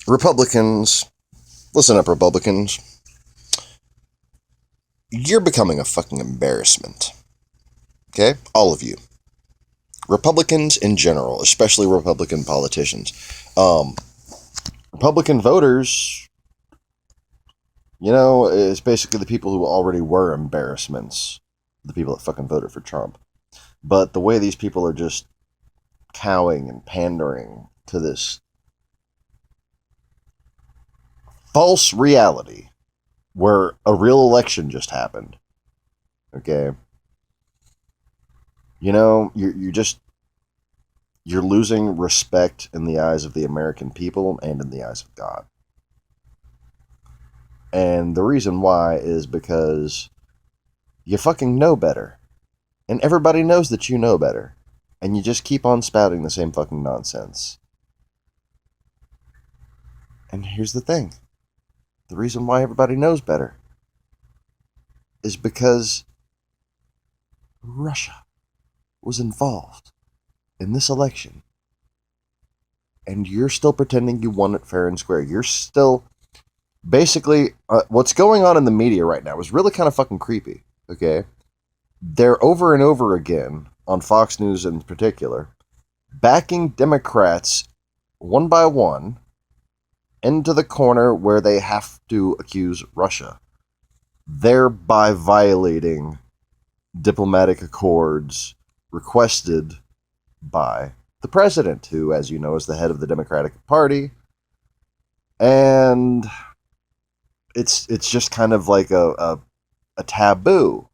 Republicans, listen up, Republicans. You're becoming a fucking embarrassment. Okay? All of you. Republicans in general, especially Republican politicians. Republican voters, is basically the people who already were embarrassments. The people that fucking voted for Trump. But the way these people are just cowing and pandering to this false reality where a real election just happened. Okay? You're losing respect in the eyes of the American people and in the eyes of God. And the reason why is because you fucking know better. And everybody knows that you know better. And you just keep on spouting the same fucking nonsense. And here's the thing. The reason why everybody knows better is because Russia was involved in this election. And you're still pretending you won it fair and square. You're still... Basically, what's going on in the media right now is really kind of fucking creepy, okay? They're over and over again, on Fox News in particular, backing Democrats one by one into the corner where they have to accuse Russia, thereby violating diplomatic accords requested by the president, who, as you know, is the head of the Democratic Party. And it's just kind of like a taboo.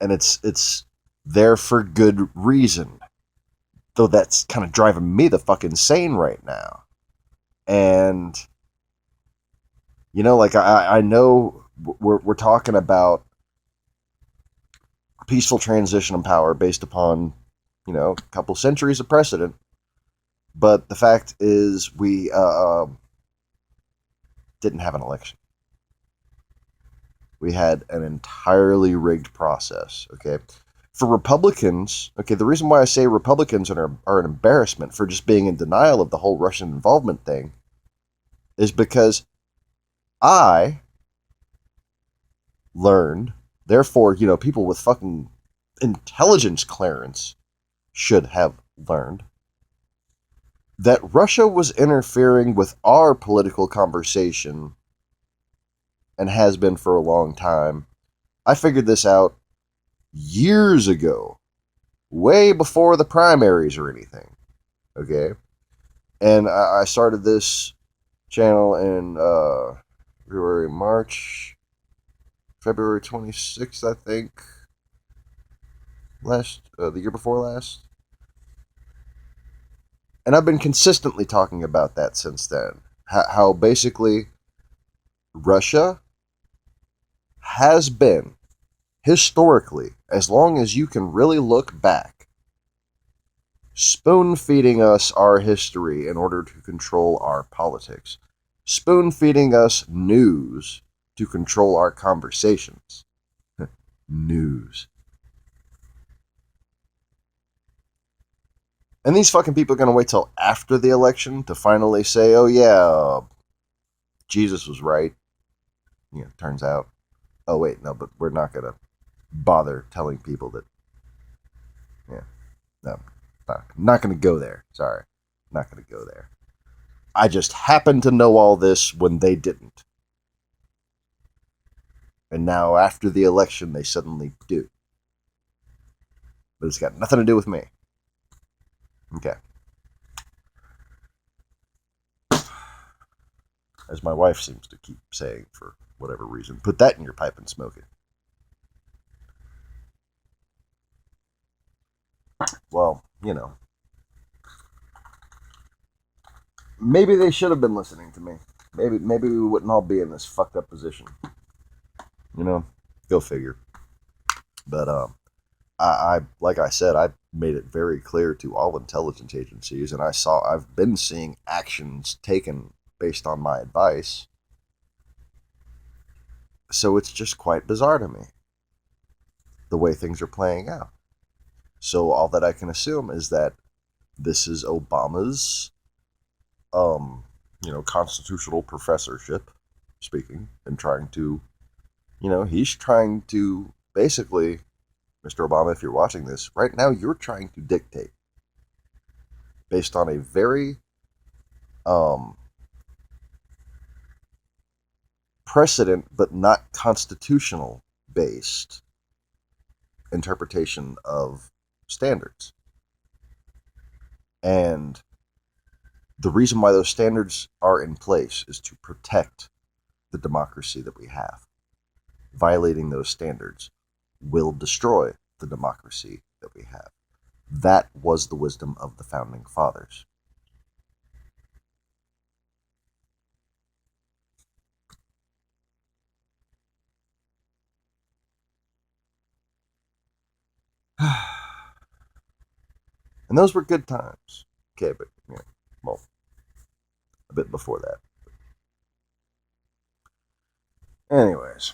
And it's there for good reason. Though that's kind of driving me the fuck insane right now. And, I know we're talking about peaceful transition of power based upon, a couple centuries of precedent. But the fact is we didn't have an election. We had an entirely rigged process, okay? For Republicans, okay, the reason why I say Republicans are an embarrassment for just being in denial of the whole Russian involvement thing is because I learned, therefore, people with fucking intelligence clearance should have learned, that Russia was interfering with our political conversation and has been for a long time. I figured this out years ago, way before the primaries or anything, okay? And I started this channel in February 26th, I think, the year before last. And I've been consistently talking about that since then. How basically Russia has been, historically, as long as you can really look back, spoon-feeding us our history in order to control our politics. Spoon-feeding us news to control our conversations. News. And these fucking people are going to wait till after the election to finally say, oh yeah, Jesus was right. Turns out. Oh wait, no, but we're not going to bother telling people that. Yeah, no, not going to go there. Sorry, not going to go there. I just happened to know all this when they didn't. And now after the election, they suddenly do. But it's got nothing to do with me. Okay. As my wife seems to keep saying for whatever reason, put that in your pipe and smoke it. Well, maybe they should have been listening to me. Maybe we wouldn't all be in this fucked up position. Go figure. But I like I said, I made it very clear to all intelligence agencies, and I've been seeing actions taken based on my advice. So it's just quite bizarre to me, the way things are playing out. So all that I can assume is that this is Obama's constitutional professorship speaking and trying to, he's trying to basically, Mr. Obama, if you're watching this, right now you're trying to dictate based on a very precedent but not constitutional based interpretation of standards. And the reason why those standards are in place is to protect the democracy that we have. Violating those standards will destroy the democracy that we have. That was the wisdom of the founding fathers. And those were good times. Okay, but, well, a bit before that. Anyways.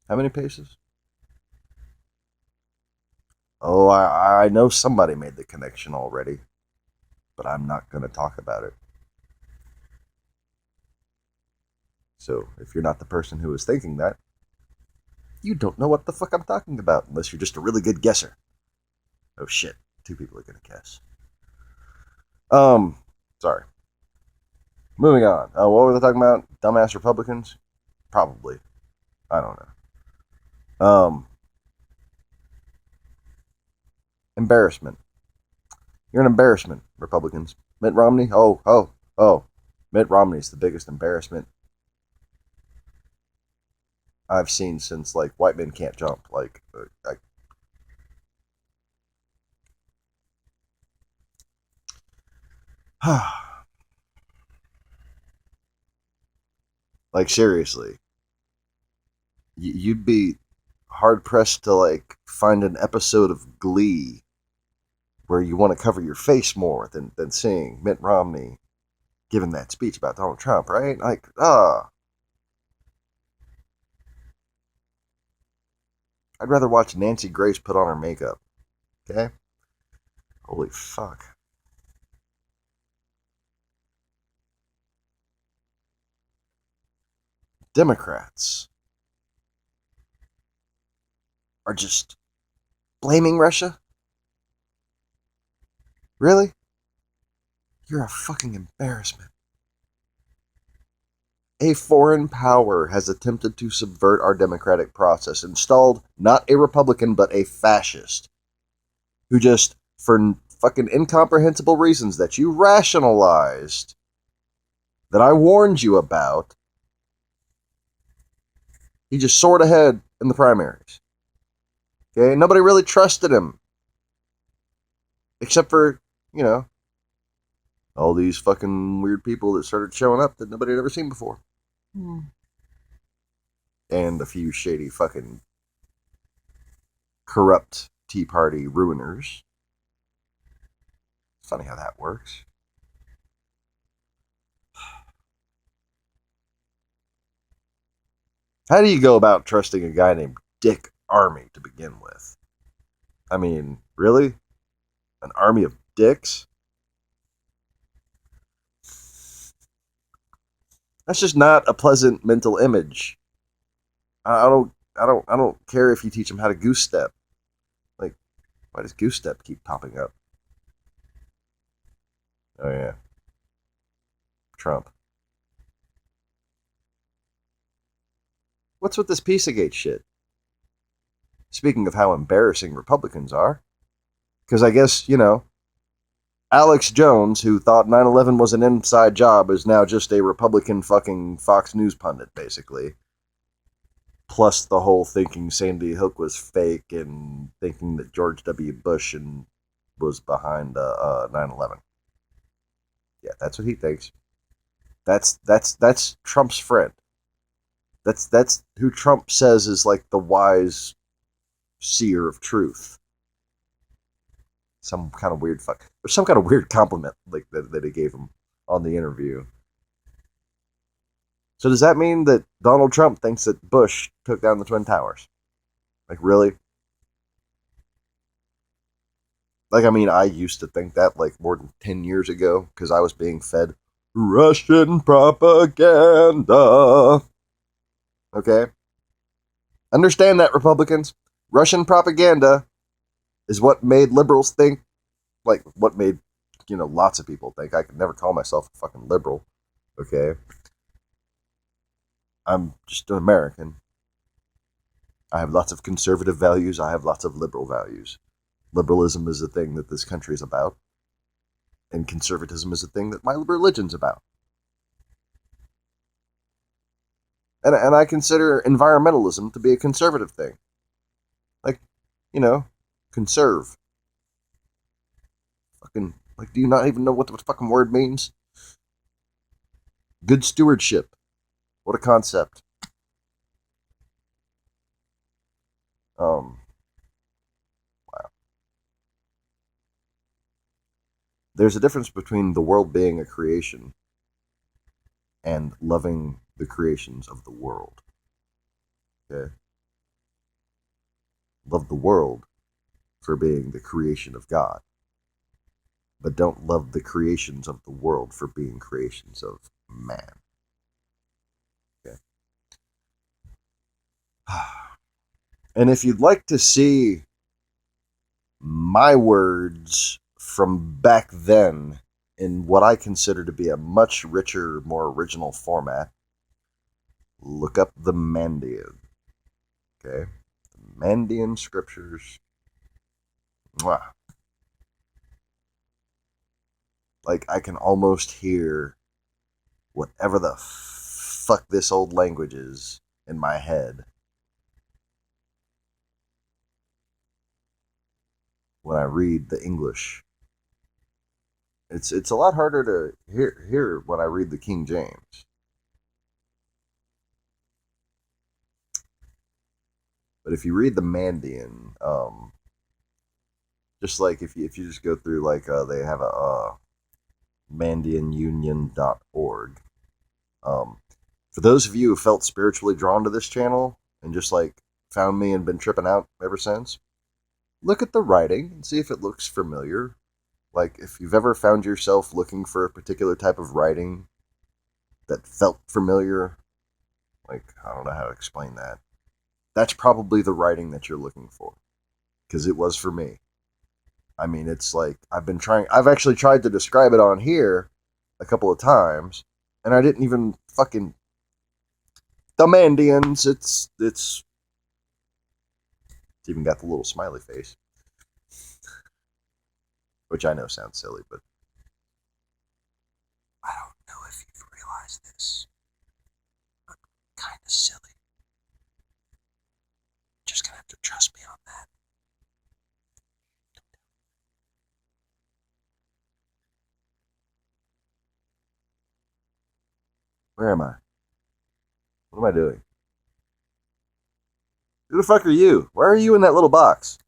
How many paces? Oh, I know somebody made the connection already, but I'm not going to talk about it. So, if you're not the person who is thinking that, you don't know what the fuck I'm talking about, unless you're just a really good guesser. Oh shit, 2 people are going to guess. Sorry. Moving on. What were they talking about? Dumbass Republicans? Probably. I don't know. Embarrassment. You're an embarrassment, Republicans. Mitt Romney? Oh. Mitt Romney's the biggest embarrassment I've seen since, White Men Can't Jump. Seriously. You'd be hard-pressed to, find an episode of Glee where you want to cover your face more than seeing Mitt Romney giving that speech about Donald Trump, right? I'd rather watch Nancy Grace put on her makeup. Okay? Holy fuck. Democrats are just blaming Russia? Really? You're a fucking embarrassment. A foreign power has attempted to subvert our democratic process, installed not a Republican, but a fascist, who just, for fucking incomprehensible reasons that you rationalized, that I warned you about, he just soared ahead in the primaries. Okay? Nobody really trusted him. Except for, all these fucking weird people that started showing up that nobody had ever seen before. And a few shady fucking corrupt Tea Party ruiners. It's funny how that works. How do you go about trusting a guy named Dick Armey to begin with? I mean, really? An army of dicks? That's just not a pleasant mental image. I don't care if you teach them how to goose step. Why does goose step keep popping up? Oh yeah. Trump. What's with this Pizzagate shit? Speaking of how embarrassing Republicans are. Because I guess, Alex Jones, who thought 9/11 was an inside job, is now just a Republican fucking Fox News pundit, basically. Plus the whole thinking Sandy Hook was fake and thinking that George W. Bush was behind 9/11. Yeah, that's what he thinks. That's Trump's friend. That's who Trump says is the wise seer of truth. Some kind of weird compliment that he gave him on the interview. So does that mean that Donald Trump thinks that Bush took down the Twin Towers? Really? Like, I mean, I used to think that like more than 10 years ago because I was being fed Russian propaganda. Okay? Understand that, Republicans. Russian propaganda is what made liberals think, like, what made, lots of people think. I could never call myself a fucking liberal. Okay? I'm just an American. I have lots of conservative values. I have lots of liberal values. Liberalism is the thing that this country is about, and conservatism is the thing that my religion's about. And I consider environmentalism to be a conservative thing. Like, conserve. Fucking, like, do you not even know what the fucking word means? Good stewardship. What a concept. Wow. There's a difference between the world being a creation and loving the creations of the world. Okay? Love the world for being the creation of God, but don't love the creations of the world for being creations of man. Okay? And if you'd like to see my words from back then in what I consider to be a much richer, more original format, look up the Mandean. Okay? The Mandean scriptures. Mwah. Like, I can almost hear whatever the fuck this old language is in my head when I read the English. It's a lot harder to hear when I read the King James. But if you read the Mandean, just like if you just go through, like, they have a mandeanunion.org. For those of you who felt spiritually drawn to this channel and just like found me and been tripping out ever since, look at the writing and see if it looks familiar. Like, if you've ever found yourself looking for a particular type of writing that felt familiar, like, I don't know how to explain that. That's probably the writing that you're looking for. Because it was for me. I mean, it's like, I've actually tried to describe it on here a couple of times, and I didn't even fucking, the Mandeans, it's even got the little smiley face. Which I know sounds silly, but I don't know if you've realized this. I'm kind of silly. Just gonna have to trust me on that. Where am I? What am I doing? Who the fuck are you? Why are you in that little box?